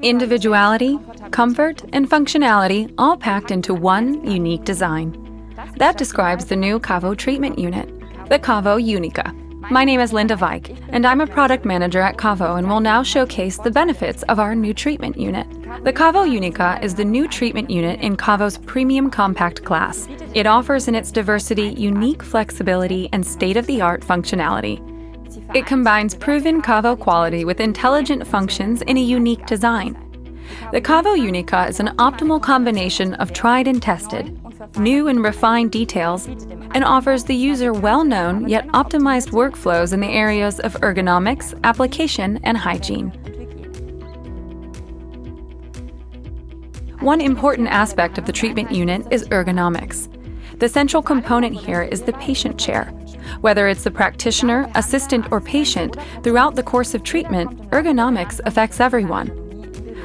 Individuality, comfort, and functionality all packed into one unique design. That describes the new KaVo treatment unit, the KaVo uniQa. My name is Linda Vike, and I'm a product manager at KaVo and will now showcase the benefits of our new treatment unit. The KaVo uniQa is the new treatment unit in KaVo's premium compact class. It offers in its diversity unique flexibility and state-of-the-art functionality. It combines proven KaVo quality with intelligent functions in a unique design. The KaVo uniQa is an optimal combination of tried and tested, new and refined details, and offers the user well-known yet optimized workflows in the areas of ergonomics, application, and hygiene. One important aspect of the treatment unit is ergonomics. The central component here is the patient chair. Whether it's the practitioner, assistant, or patient, throughout the course of treatment, ergonomics affects everyone.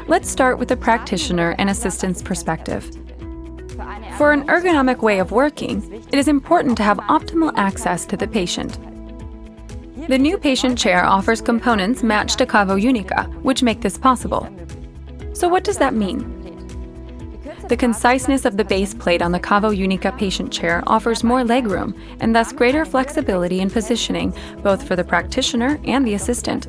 Let's start with the practitioner and assistant's perspective. For an ergonomic way of working, it is important to have optimal access to the patient. The new patient chair offers components matched to KaVo uniQa, which make this possible. So what does that mean? The conciseness of the base plate on the KaVo uniQa patient chair offers more legroom and thus greater flexibility in positioning, both for the practitioner and the assistant.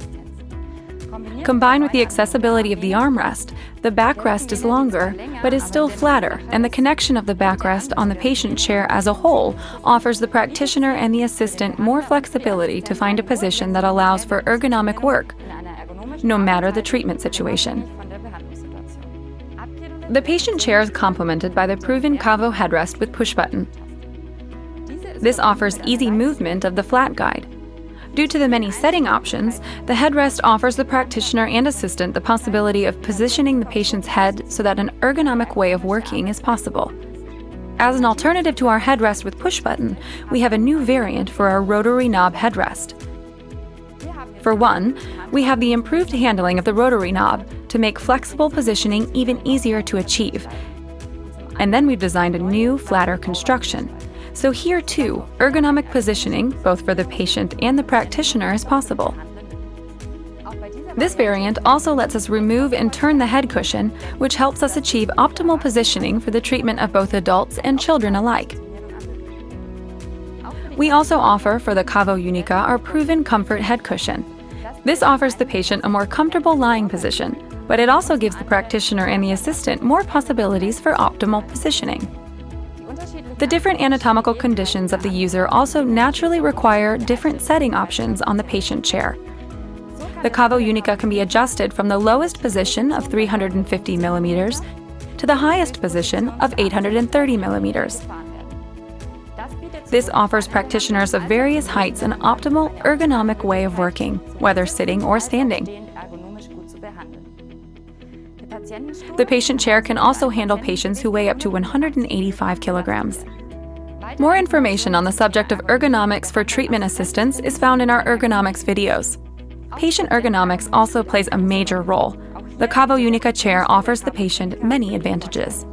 Combined with the accessibility of the armrest, the backrest is longer, but is still flatter, and the connection of the backrest on the patient chair as a whole offers the practitioner and the assistant more flexibility to find a position that allows for ergonomic work, no matter the treatment situation. The patient chair is complemented by the proven KaVo headrest with push button. This offers easy movement of the flat guide. Due to the many setting options, the headrest offers the practitioner and assistant the possibility of positioning the patient's head so that an ergonomic way of working is possible. As an alternative to our headrest with push button, we have a new variant for our rotary knob headrest. For one, we have the improved handling of the rotary knob to make flexible positioning even easier to achieve. And then we've designed a new, flatter construction. So here too, ergonomic positioning, both for the patient and the practitioner, is possible. This variant also lets us remove and turn the head cushion, which helps us achieve optimal positioning for the treatment of both adults and children alike. We also offer for the KaVo uniQa our proven comfort head cushion. This offers the patient a more comfortable lying position, but it also gives the practitioner and the assistant more possibilities for optimal positioning. The different anatomical conditions of the user also naturally require different setting options on the patient chair. The KaVo uniQa can be adjusted from the lowest position of 350 millimeters to the highest position of 830 millimeters. This offers practitioners of various heights an optimal ergonomic way of working, whether sitting or standing. The patient chair can also handle patients who weigh up to 185 kilograms. More information on the subject of ergonomics for treatment assistance is found in our ergonomics videos. Patient ergonomics also plays a major role. The KaVo uniQa chair offers the patient many advantages.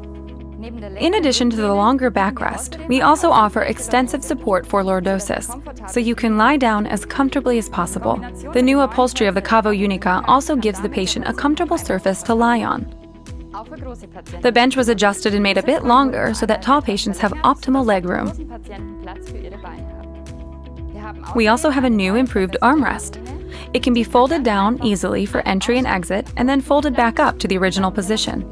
In addition to the longer backrest, we also offer extensive support for lordosis, so you can lie down as comfortably as possible. The new upholstery of the KaVo uniQa also gives the patient a comfortable surface to lie on. The bench was adjusted and made a bit longer so that tall patients have optimal legroom. We also have a new improved armrest. It can be folded down easily for entry and exit, and then folded back up to the original position.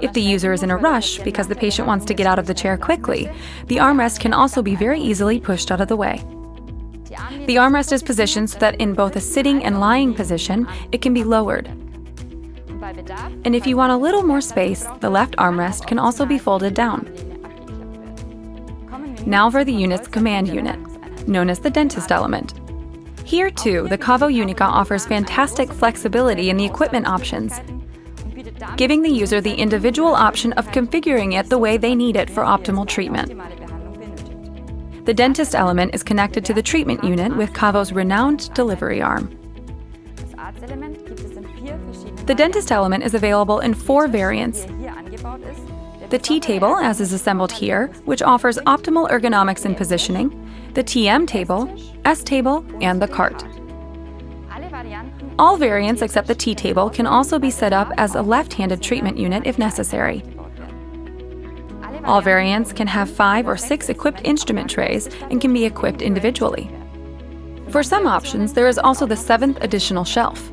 If the user is in a rush because the patient wants to get out of the chair quickly, the armrest can also be very easily pushed out of the way. The armrest is positioned so that in both a sitting and lying position, it can be lowered. And if you want a little more space, the left armrest can also be folded down. Now for the unit's command unit, known as the dentist element. Here too, the KaVo uniQa offers fantastic flexibility in the equipment options, giving the user the individual option of configuring it the way they need it for optimal treatment. The dentist element is connected to the treatment unit with KaVo's renowned delivery arm. The dentist element is available in 4 variants. The T-table, as is assembled here, which offers optimal ergonomics and positioning, the TM table, S-table, and the cart. All variants except the T-table can also be set up as a left-handed treatment unit if necessary. All variants can have 5 or 6 equipped instrument trays and can be equipped individually. For some options, there is also the 7th additional shelf.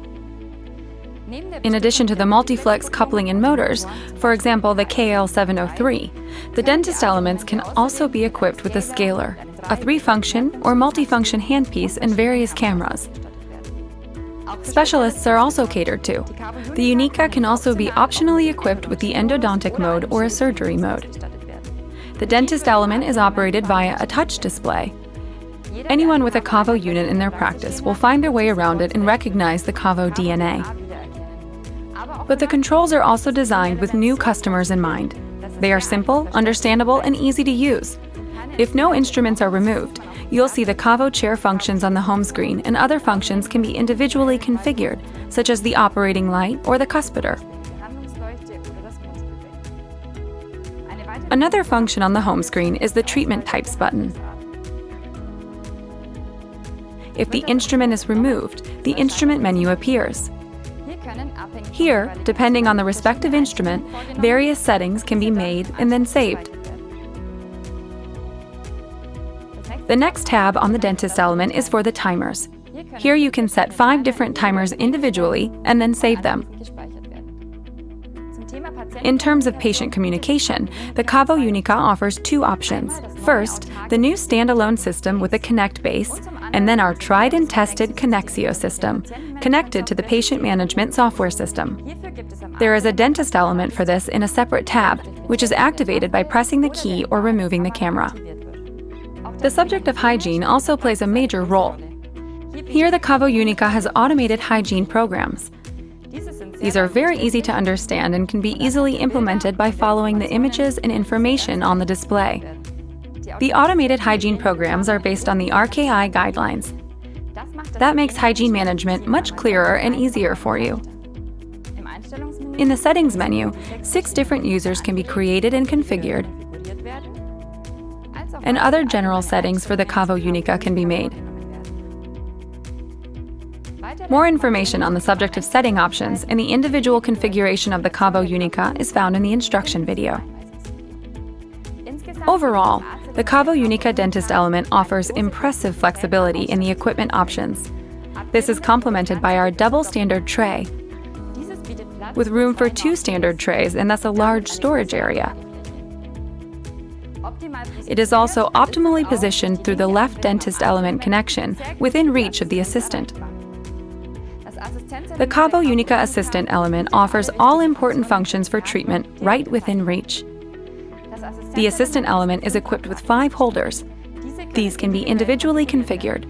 In addition to the multiflex coupling and motors, for example the KL703, the dentist elements can also be equipped with a scaler, a 3-function or multifunction handpiece, and various cameras. Specialists are also catered to. The uniQa can also be optionally equipped with the endodontic mode or a surgery mode. The dentist element is operated via a touch display. Anyone with a KaVo unit in their practice will find their way around it and recognize the KaVo DNA. But the controls are also designed with new customers in mind. They are simple, understandable, and easy to use. If no instruments are removed, you'll see the KaVo chair functions on the home screen, and other functions can be individually configured, such as the operating light or the cuspidor. Another function on the home screen is the Treatment Types button. If the instrument is removed, the instrument menu appears. Here, depending on the respective instrument, various settings can be made and then saved. The next tab on the dentist element is for the timers. Here you can set 5 different timers individually and then save them. In terms of patient communication, the KaVo uniQa offers 2 options. First, the new standalone system with a Connect base, and then our tried and tested Connexio system, connected to the patient management software system. There is a dentist element for this in a separate tab, which is activated by pressing the key or removing the camera. The subject of hygiene also plays a major role. Here the KaVo uniQa has automated hygiene programs. These are very easy to understand and can be easily implemented by following the images and information on the display. The automated hygiene programs are based on the RKI guidelines. That makes hygiene management much clearer and easier for you. In the settings menu, 6 different users can be created and configured, and other general settings for the KaVo uniQa can be made. More information on the subject of setting options and the individual configuration of the KaVo uniQa is found in the instruction video. Overall, the KaVo uniQa dentist element offers impressive flexibility in the equipment options. This is complemented by our double standard tray, with room for 2 standard trays and thus a large storage area. It is also optimally positioned through the left dentist element connection within reach of the assistant. The KaVo uniQa Assistant element offers all important functions for treatment right within reach. The Assistant element is equipped with 5 holders. These can be individually configured.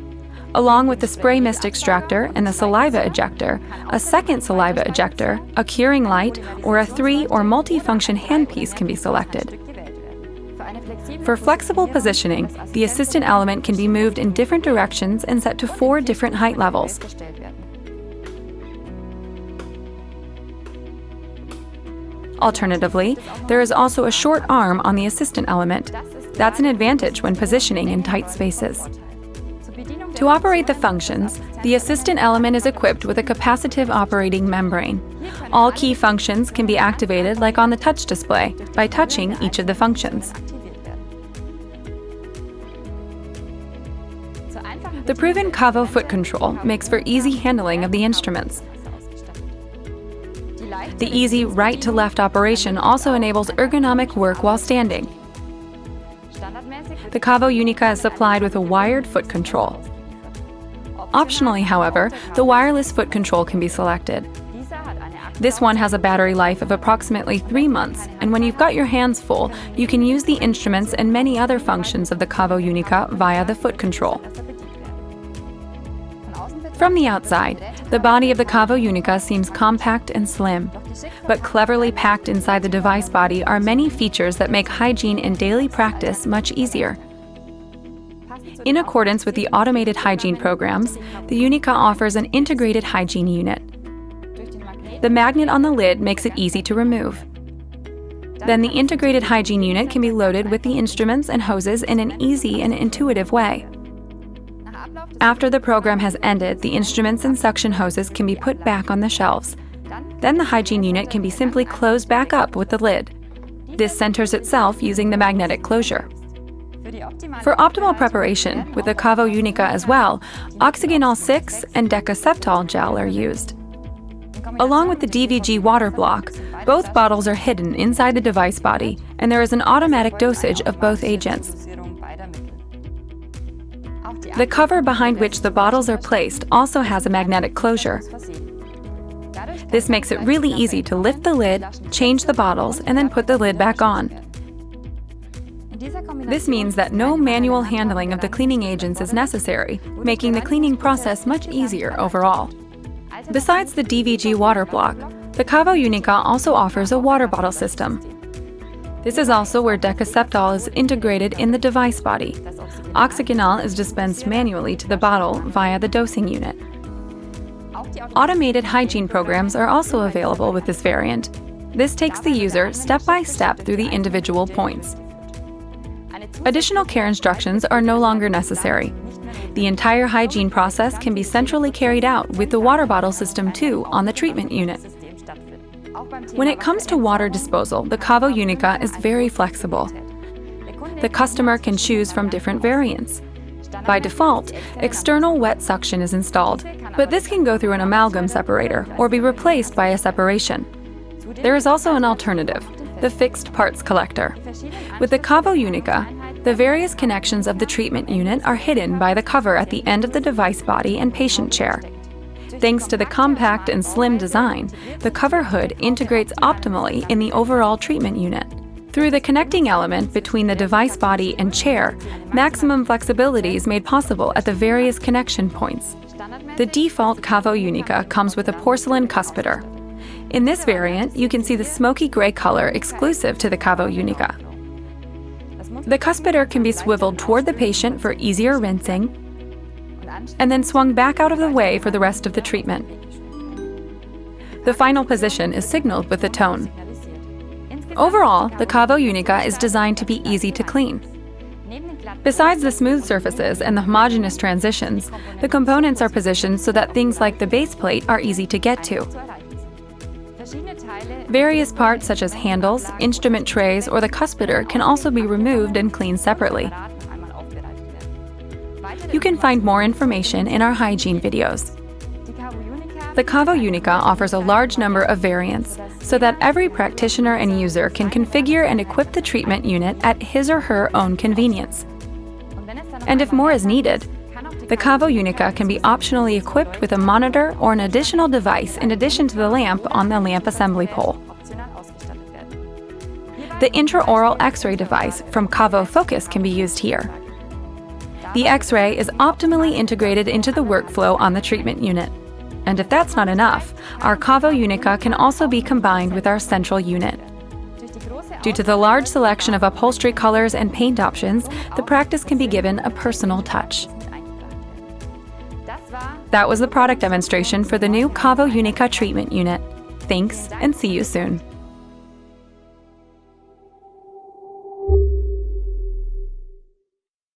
Along with the spray mist extractor and the saliva ejector, a second saliva ejector, a curing light, or a 3 or multifunction handpiece can be selected. For flexible positioning, the Assistant element can be moved in different directions and set to 4 different height levels. Alternatively, there is also a short arm on the Assistant element. That's an advantage when positioning in tight spaces. To operate the functions, the Assistant element is equipped with a capacitive operating membrane. All key functions can be activated like on the touch display by touching each of the functions. The proven KaVo foot control makes for easy handling of the instruments. The easy right-to-left operation also enables ergonomic work while standing. The KaVo uniQa is supplied with a wired foot control. Optionally, however, the wireless foot control can be selected. This one has a battery life of approximately 3 months, and when you've got your hands full, you can use the instruments and many other functions of the KaVo uniQa via the foot control. From the outside, the body of the KaVo uniQa seems compact and slim, but cleverly packed inside the device body are many features that make hygiene in daily practice much easier. In accordance with the automated hygiene programs, the uniQa offers an integrated hygiene unit. The magnet on the lid makes it easy to remove. Then the integrated hygiene unit can be loaded with the instruments and hoses in an easy and intuitive way. After the program has ended, the instruments and suction hoses can be put back on the shelves. Then the hygiene unit can be simply closed back up with the lid. This centers itself using the magnetic closure. For optimal preparation, with the KaVo uniQa as well, oxygenol 6 and decaseptol gel are used. Along with the DVG water block, both bottles are hidden inside the device body, and there is an automatic dosage of both agents. The cover behind which the bottles are placed also has a magnetic closure. This makes it really easy to lift the lid, change the bottles, and then put the lid back on. This means that no manual handling of the cleaning agents is necessary, making the cleaning process much easier overall. Besides the DVG water block, the KaVo uniQa also offers a water bottle system. This is also where decaseptol is integrated in the device body. Oxygenol is dispensed manually to the bottle via the dosing unit. Automated hygiene programs are also available with this variant. This takes the user step by step through the individual points. Additional care instructions are no longer necessary. The entire hygiene process can be centrally carried out with the water bottle system too on the treatment unit. When it comes to water disposal, the KaVo uniQa is very flexible. The customer can choose from different variants. By default, external wet suction is installed, but this can go through an amalgam separator or be replaced by a separation. There is also an alternative, the fixed parts collector. With the KaVo uniQa, the various connections of the treatment unit are hidden by the cover at the end of the device body and patient chair. Thanks to the compact and slim design, the cover hood integrates optimally in the overall treatment unit. Through the connecting element between the device body and chair, maximum flexibility is made possible at the various connection points. The default KaVo uniQa comes with a porcelain cuspidor. In this variant, you can see the smoky gray color exclusive to the KaVo uniQa. The cuspidor can be swiveled toward the patient for easier rinsing, and then swung back out of the way for the rest of the treatment. The final position is signaled with a tone. Overall, the KaVo uniQa is designed to be easy to clean. Besides the smooth surfaces and the homogeneous transitions, the components are positioned so that things like the base plate are easy to get to. Various parts such as handles, instrument trays, or the cuspidor can also be removed and cleaned separately. You can find more information in our hygiene videos. The KaVo uniQa offers a large number of variants, so that every practitioner and user can configure and equip the treatment unit at his or her own convenience. And if more is needed, the KaVo uniQa can be optionally equipped with a monitor or an additional device in addition to the lamp on the lamp assembly pole. The intraoral X-ray device from KaVo Focus can be used here. The X-ray is optimally integrated into the workflow on the treatment unit. And if that's not enough, our KaVo uniQa can also be combined with our central unit. Due to the large selection of upholstery colors and paint options, the practice can be given a personal touch. That was the product demonstration for the new KaVo uniQa treatment unit. Thanks, and see you soon.